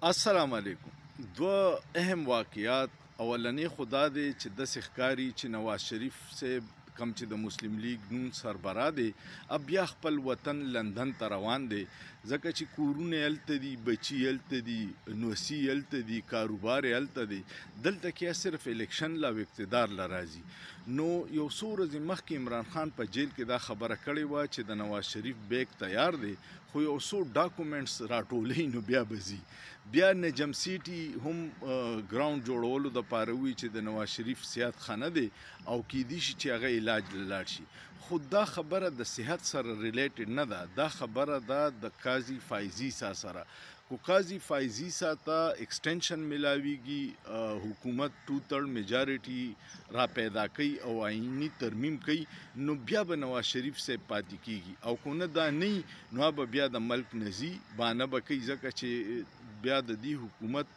السلام علیکم. دوه اهم واقعات. اولنې خو دا دی چې داسې ښکاري چې نواز شریف صاحب کوم چې د مسلم لیگ نون سربراه دی بیا خپل وطن لندن ته روان دی، ځکه چې کورونه هلته دي، بچي هلته دي، نوسي هلته دي، کاروبار یې هلته دی. دلته کې صرف الیکشن لا او اقتدار لا راځي. نو یو څو ورځې مخکې عمران خان په جیل کې دا خبره کړې وه چې د نواز شریف بیگ تیار دی، خو یو څو ډاکومنټس راټولوي نو بیا به ځي. بیا نجم سیټي هم ګراوند جوړولو دپاره وي چې د نواز شریف صحت ښه نه دی او کیدای شي چې هغه علاج له لاړ شي. خو دا خبره د صحت سره ریلیټډ نه ده، دا خبره ده د قاضي فایزي سره. کو قاضي فایزي ته ایکسټنشن ملاویږي، حکومت 2/3 میجارټي را پیدا کوي او آئینی ترمیم کوي، نو بیا به نواز شریف صاحب پاتې کیږي. او کو نه دا نه نو به بیا د ملک نزي بانه به کوي، ځکه چې بیا د دې حکومت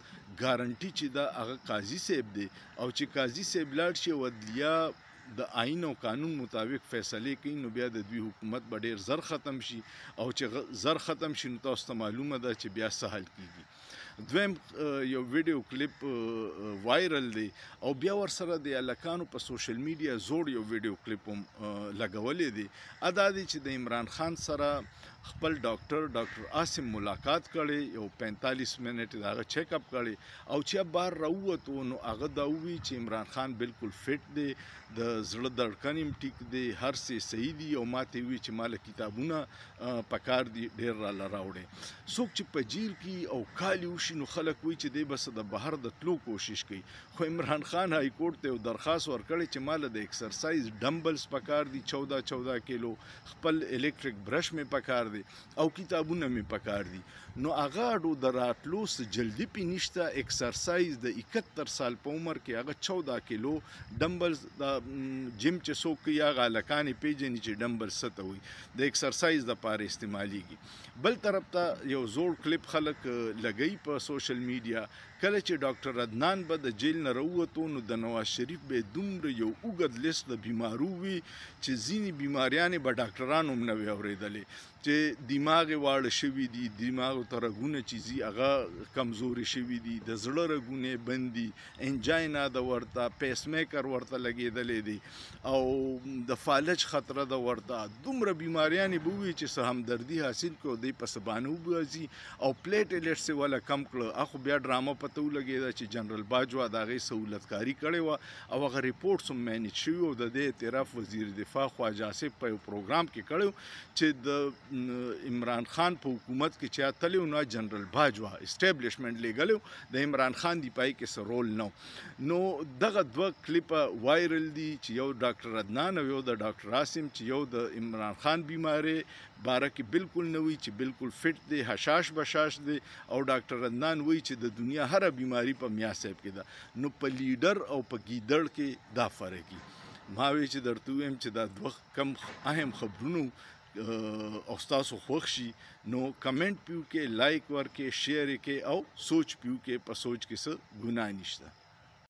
ګارنټي چې دا هغه قاضي صاحب دی، او چې قاضي صاحب لاړ شي او عدلیه د آئین او قانون مطابق فیصله کوي، نو بیا د دوی حکومت به ډیر زر ختم شي. او چې زر ختم شي نو تاسو ته معلومه ده چې بیا څه حل کیږي. دویم یو ویډیو کلیپ وایرل دی او بیا ورسره د هلکانو په سوشل میډیا زوړ یو ویډیو کلیپ هم لګولی دی. دا دی چې د عمران خان سره خپل ډاکټر عاصم ملاقات کړی، یو 45 منټ د هغه چیک اپ کړی، او چې بار راووتو نو هغه دا ووی چې عمران خان بالکل فټ دی، د زړه دړکن هم ټیک دی، هر څه صحیح دی. او ماته وی چې مال کتابونه پکار دی ډیر را راوړي. څوک چې په جیل کې او کالی وشي نو خلک وی چې دی بس د بهر د تلو کوشش کوي. خو عمران خان های کورټ ته درخواست ورکړی چې مال د ایکسرسایز ډمبلز پکار دي 14 کیلو، خپل الکتریک برش می پکار دی او کتابونه می پکار دي. نو هغه اډو د راتلو جلدی پی نشته. ایکسرسایز د 71 سال په عمر کې هغه 14 کیلو ډمبلز د جیم چې څوک کوي هغه هلکانې پیژني چې ډمبل څه ته وایي، د ایکسرسایز دپاره استعمالیږي. بل طرف ته یو زوړ کلیپ خلک لګوي په سوشل میډیا، کله چې ډاکټر عدنان به د جیل نه راووتو نو د نواز شریف به دومره یو اوږد لیست د بیمارو وي چې ځینې بیماریانې به ډاکټرانو هم نه وي اورېدلې، چې دماغ یې واړه شوي دي، دماغو ته رګونه چې ځي هغه کمزوري شوي دي، د زړه رګونه یې بند دي، انجاینا د ورته، پیس میکر ورته لګېدلی دی، او د فالج خطره د ورته. دومره بیماریانې به وي چې څه همدردي حاصل کړو دی په څه بانه وباسي او پلیټلیټس یې وله کم کړه. اخو بیا ډرامه پته ولګېده چې جنرال باجوا د هغې سهولتکاري کړې وه او هغه ریپورټس هم مینج شوي او د دې اعتراف وزیر دفاع خواجه آصف په یو پروګرام کې کړی چې د عمران خان په حکومت کې چې تللی نو جنرال باجوا اسټیبلیشمنټ لیږلی د عمران خان دی پای کې څه رول نه. نو دغه دوه کلیپه وایرل دي چې یو ډاکټر عدنان او یو د ډاکټر عاصم چې یو د عمران خان بیماری باره کې بالکل نه وي، چې بالکل فټ دی، حشاش بشاش دی، او ډاکټر عدنان وایي چې د دنیا هره بیماری په میا صاحب کې ده. نو په لیډر او په ګیدړ کې دا فرق وي. ما وی چې درته ویم چې دا دوه کم اهم خبرونو او ستاسو خوښ شي نو کمنټ پیو کې، لایک ورکې، شیر کې او سوچ پیو کې، په سوچ کې څه ګناه نشته.